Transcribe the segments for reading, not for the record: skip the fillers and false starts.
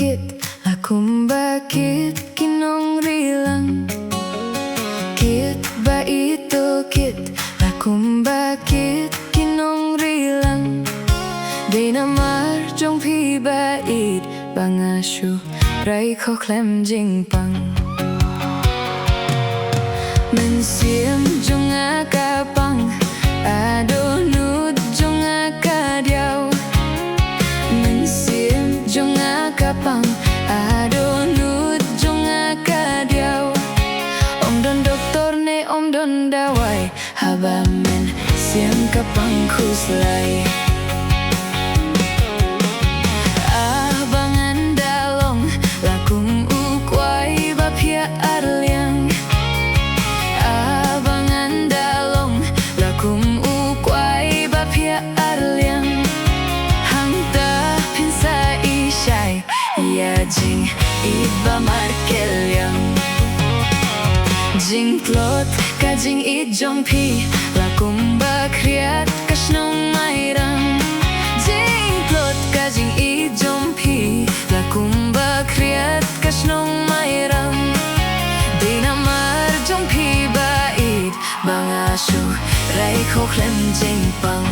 kit Lakum bakit kinong rilang Kit ba ito kit Lakum bakit kinong rilang Di na marjong pi bait Bangasyo rai ko klem jing pang Men siem jong akapang Ado nud jong akadiaw Men siem jong akapang Ado nud jong akadiaw Om don doktor ne om don dawai Haba men siem kapang kuslay Jing iba markelyang Jing plot ka jing ijong pi Lakum bakriat kasnong mairang Jing plot ka jing ijong pi Lakum bakriat kasnong mairang Di na marjong pi bait Bangasyo rai ko klem jing pang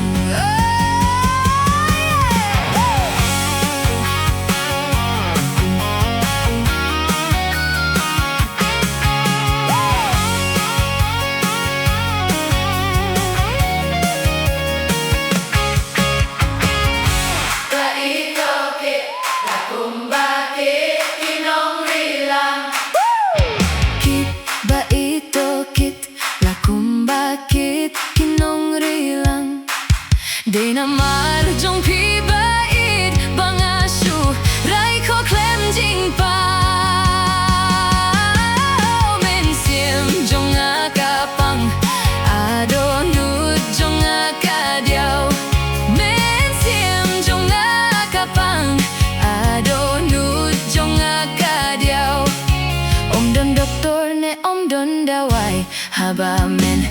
Di na marjong pi bait Bangasyo rai ko klem jing pa Men siem jong akapang Ado nud jong akadiaw Men siem jong akapang Ado nud jong akadiaw Om don doktor ne om don dawai Haba men